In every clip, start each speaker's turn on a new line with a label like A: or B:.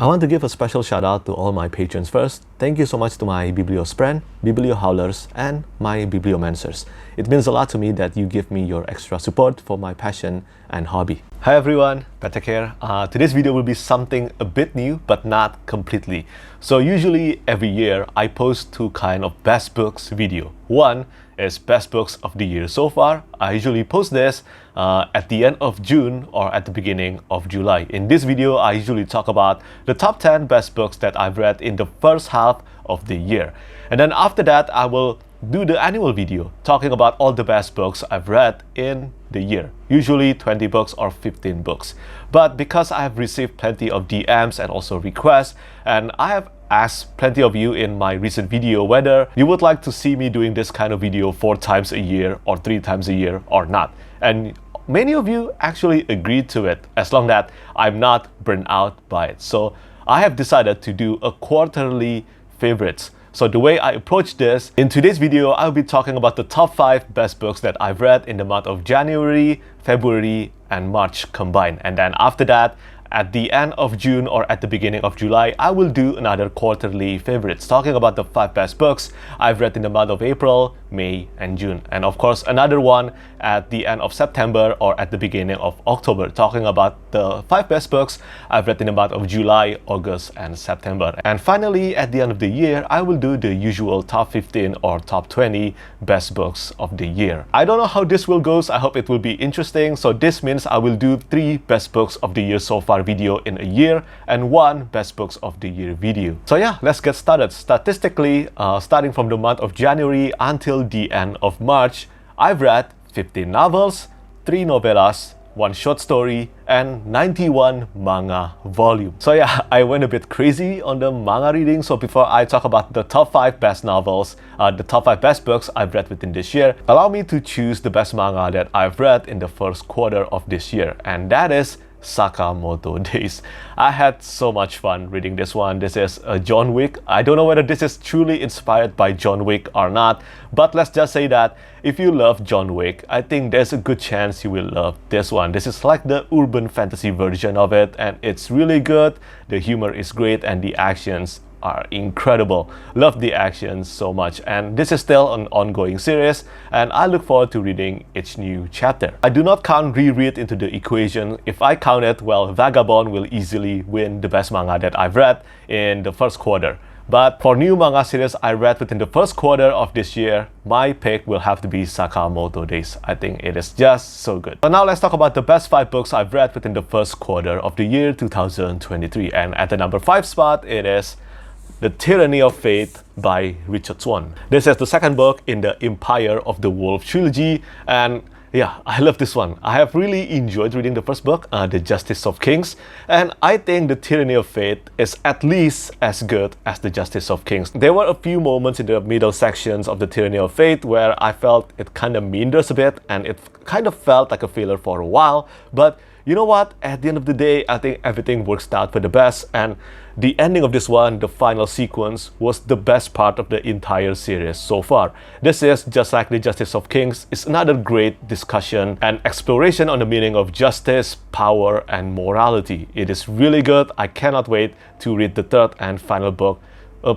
A: I want to give a special shout out to all my patrons first. Thank you so much to my Bibliospren, Bibliohowlers, and my Bibliomancers. It means a lot to me that you give me your extra support for my passion and hobby. Hi everyone, Petrik here. Today's video will be something a bit new, but not completely. So usually every year I post two kind of best books video. One is best books of the year so far. I usually post this at the end of June or at the beginning of July. In this video, I usually talk about the top 10 best books that I've read in the first half of the year. And then after that, I will do the annual video talking about all the best books I've read in the year, usually 20 books or 15 books. But because I have received plenty of DMs and also requests, and I have asked plenty of you in my recent video whether you would like to see me doing this kind of video 4 times a year or 3 times a year or not. And many of you actually agreed to it, as long that I'm not burnt out by it. So I have decided to do a quarterly favorites. So the way I approach this, in today's video, I'll be talking about the top 5 best books that I've read in the month of January, February, and March combined. And then after that, at the end of June or at the beginning of July, I will do another quarterly favorites, talking about the 5 best books I've read in the month of April, May, and June. And of course, another one at the end of September or at the beginning of October, talking about the 5 best books I've read in the month of July, August, and September. And finally, at the end of the year, I will do the usual top 15 or top 20 best books of the year. I don't know how this will go, so I hope it will be interesting. So this means I will do 3 best books of the year so far video in a year and 1 best books of the year video. So yeah, let's get started. Statistically, starting from the month of January until the end of March, I've read 15 novels, 3 novellas, 1 short story, and 91 manga volumes. So yeah, I went a bit crazy on the manga reading. So before I talk about the top 5 best novels, the top 5 best books I've read within this year, allow me to choose the best manga that I've read in the first quarter of this year, and that is Sakamoto Days. I had so much fun reading this one. This is a John Wick. I don't know whether this is truly inspired by John Wick or not, but let's just say that if you love John Wick, I think there's a good chance you will love this one. This is like the urban fantasy version of it, and it's really good. The humor is great and the actions are incredible. Love the actions so much, and this is still an ongoing series, and I look forward to reading each new chapter. I do not count reread into the equation. If I count it, well, Vagabond will easily win the best manga that I've read in the first quarter. But for new manga series I read within the first quarter of this year, my pick will have to be Sakamoto Days. I think it is just so good. So now let's talk about the best 5 books I've read within the first quarter of the year 2023. And at the number 5 spot, it is The Tyranny of Fate by Richard Swan. This is the second book in the Empire of the Wolf trilogy, and yeah, I love this one. I have really enjoyed reading the first book, The Justice of Kings, and I think The Tyranny of Fate is at least as good as The Justice of Kings. There were a few moments in the middle sections of The Tyranny of Fate where I felt it kind of meanders a bit, and it kind of felt like a filler for a while, but you know what? At the end of the day, I think everything works out for the best, and the ending of this one, the final sequence, was the best part of the entire series so far. This is, just like The Justice of Kings, is another great discussion and exploration on the meaning of justice, power, and morality. It is really good. I cannot wait to read the third and final book,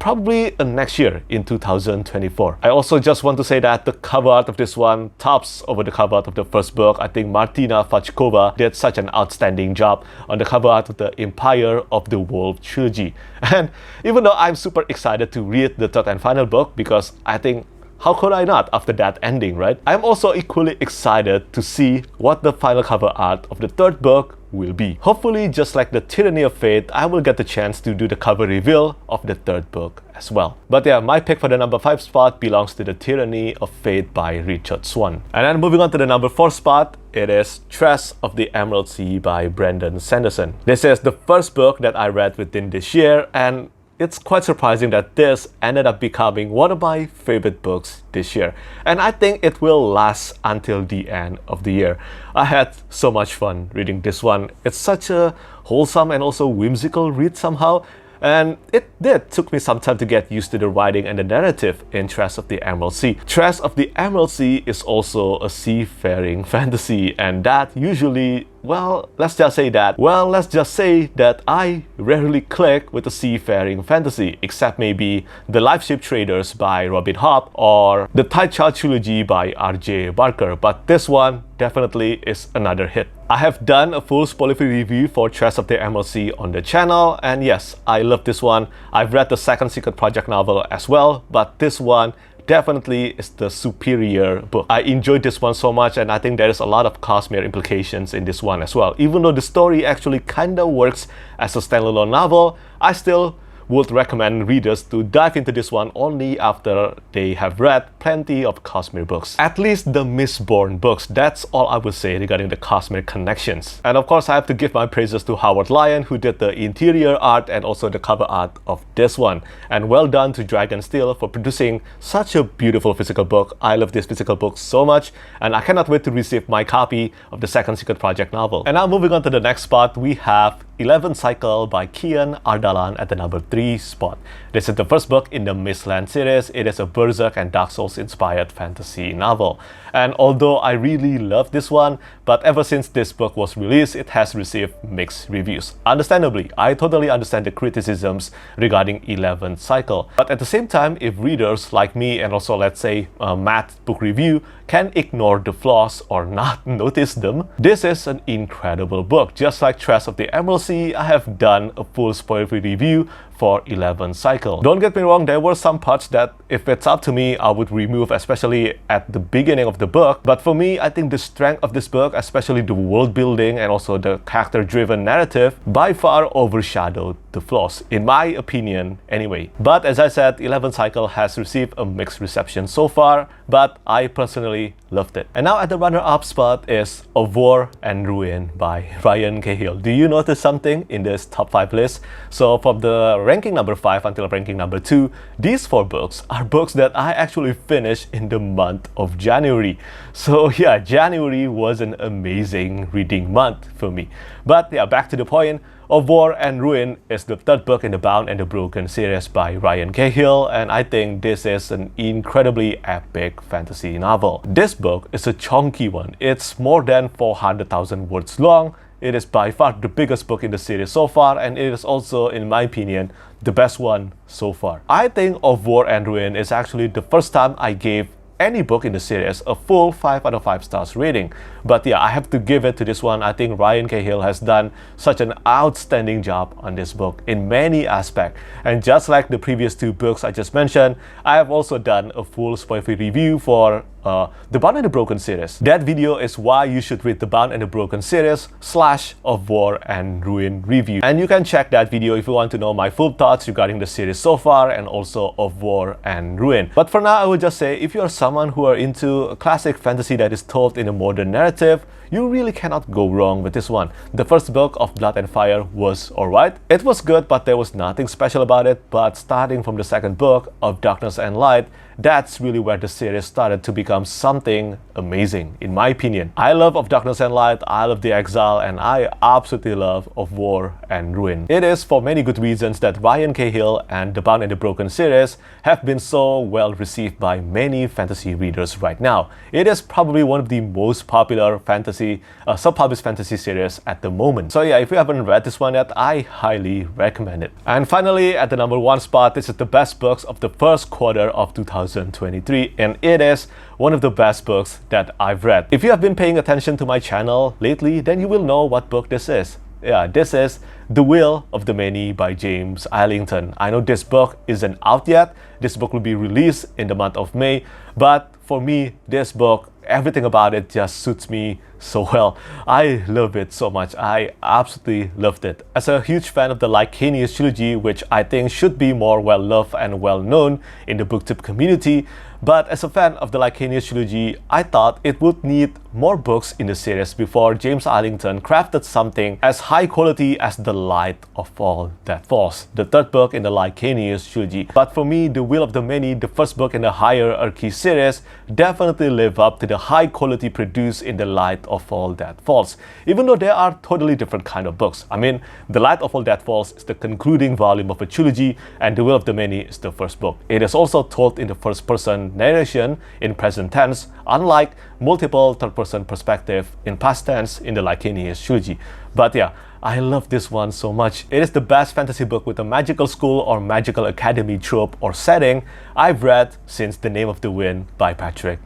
A: probably next year in 2024. I also just want to say that the cover art of this one tops over the cover art of the first book. I think Martina Fajkova did such an outstanding job on the cover art of the Empire of the Wolf trilogy. And even though I'm super excited to read the third and final book, because I think how could I not after that ending, right? I'm also equally excited to see what the final cover art of the third book will be. Hopefully, just like The Tyranny of Fate, I will get the chance to do the cover reveal of the third book as well. But yeah, my pick for the number 5 spot belongs to The Tyranny of Fate by Richard Swan. And then moving on to the number 4 spot, it is Tress of the Emerald Sea by Brandon Sanderson. This is the first book that I read within this year, and it's quite surprising that this ended up becoming one of my favorite books this year. And I think it will last until the end of the year. I had so much fun reading this one. It's such a wholesome and also whimsical read somehow. And it took me some time to get used to the writing and the narrative in Tress of the Emerald Sea. Tress of the Emerald Sea is also a seafaring fantasy, and that usually well, let's just say that I rarely click with the seafaring fantasy, except maybe The Life-Ship Traders by Robin Hobb or the Tide Child Trilogy by R.J. Barker, but this one definitely is another hit. I have done a full spoiler-free review for Tress of the Emerald Sea on the channel, and yes, I love this one. I've read the second Secret Project novel as well, but this one definitely is the superior book. I enjoyed this one so much, and I think there is a lot of Cosmere implications in this one as well. Even though the story actually kinda works as a standalone novel, I still would recommend readers to dive into this one only after they have read plenty of Cosmere books. At least the Mistborn books. That's all I would say regarding the Cosmere connections. And of course, I have to give my praises to Howard Lyon, who did the interior art and also the cover art of this one. And well done to Dragonsteel for producing such a beautiful physical book. I love this physical book so much, and I cannot wait to receive my copy of the second Secret Project novel. And now moving on to the next spot, we have 11th Cycle by Kian Ardalan at the number 3 spot. This is the first book in the Mistland series. It is a Berserk and Dark Souls inspired fantasy novel. And although I really love this one, but ever since this book was released, it has received mixed reviews. Understandably, I totally understand the criticisms regarding 11th Cycle. But at the same time, if readers like me and also let's say Matt book review can ignore the flaws or not notice them, this is an incredible book. Just like Tress of the Emerald Sea, I have done a full spoiler-free review for 11th Cycle. Don't get me wrong, there were some parts that if it's up to me, I would remove, especially at the beginning of the book. But for me, I think the strength of this book, especially the world building and also the character-driven narrative, by far overshadowed the flaws, in my opinion anyway. But as I said, 11th Cycle has received a mixed reception so far, but I personally loved it. And now at the runner-up spot is Of War and Ruin by Ryan Cahill. Do you notice something in this top 5 list? So from the ranking number 5 until ranking number 2, these 4 books are books that I actually finished in the month of January. So yeah, January was an amazing reading month for me. But yeah, back to the point. Of War and Ruin is the third book in the Bound and the Broken series by Ryan Cahill, and I think this is an incredibly epic fantasy novel. This book is a chunky one. It's more than 400,000 words long. It is by far the biggest book in the series so far, and it is also, in my opinion, the best one so far. I think Of War and Ruin is actually the first time I gave any book in the series a full 5 out of 5 stars rating. But yeah, I have to give it to this one. I think Ryan Cahill has done such an outstanding job on this book in many aspects. And just like the previous 2 books I just mentioned, I have also done a full spoiler-free review for the Bound and the Broken series. That video is why you should read the Bound and the Broken series / Of War and Ruin review. And you can check that video if you want to know my full thoughts regarding the series so far and also Of War and Ruin. But for now, I would just say if you are someone who are into a classic fantasy that is told in a modern narrative, you really cannot go wrong with this one. The first book of Blood and Fire was alright. It was good, but there was nothing special about it. But starting from the second book of Darkness and Light, that's really where the series started to become something amazing, in my opinion. I love Of Darkness and Light, I love The Exile, and I absolutely love Of War and Ruin. It is for many good reasons that Ryan Cahill and the Bound and the Broken series have been so well received by many fantasy readers right now. It is probably one of the most popular fantasy, self-published fantasy series at the moment. So yeah, if you haven't read this one yet, I highly recommend it. And finally, at the number 1 spot, this is the best books of the first quarter of 2023, and it is one of the best books that I've read. If you have been paying attention to my channel lately, then you will know what book this is. Yeah, this is The Will of the Many by James Islington. I know this book isn't out yet. This book will be released in the month of May, but for me, this book, everything about it just suits me so well. I love it so much. I absolutely loved it. As a huge fan of the Lycanius trilogy, which I think should be more well loved and well known in the booktube community, but as a fan of the Lycanius trilogy, I thought it would need more books in the series before James Islington crafted something as high quality as The Light of All That Falls, the third book in the Lycanius trilogy. But for me, The Will of the Many, the first book in the Hierarchy series, definitely live up to the high quality produced in The Light of All That Falls, even though they are totally different kind of books. I mean, The Light of All That Falls is the concluding volume of a trilogy, and The Will of the Many is the first book. It is also told in the first person narration in present tense, unlike multiple third-person third-person perspective in past tense in the Lycaenes trilogy. But yeah, I love this one so much. It is the best fantasy book with a magical school or magical academy trope or setting I've read since The Name of the Wind by Petrik.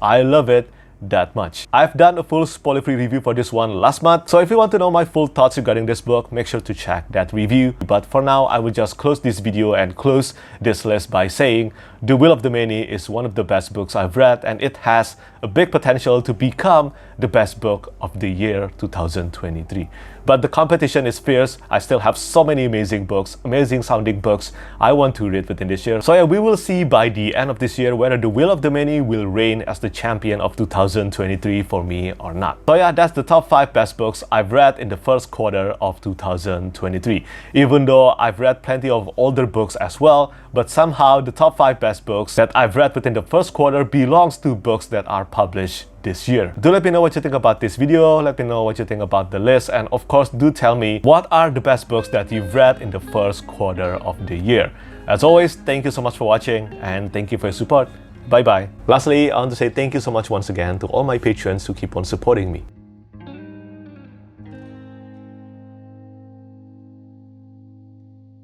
A: I love it that much. I've done a full spoiler-free review for this one last month, so if you want to know my full thoughts regarding this book, make sure to check that review. But for now, I will just close this video and close this list by saying The Will of the Many is one of the best books I've read, and it has a big potential to become the best book of the year 2023. But the competition is fierce. I still have so many amazing books, amazing sounding books I want to read within this year. So yeah, we will see by the end of this year whether The Will of the Many will reign as the champion of 2023 for me or not. So yeah, that's the top 5 best books I've read in the first quarter of 2023. Even though I've read plenty of older books as well, but somehow the top 5 best books that I've read within the first quarter belongs to books that are published this year. Do let me know what you think about this video, let me know what you think about the list, and of course do tell me what are the best books that you've read in the first quarter of the year. As always, thank you so much for watching and thank you for your support. Bye bye. Lastly, I want to say thank you so much once again to all my patrons who keep on supporting me.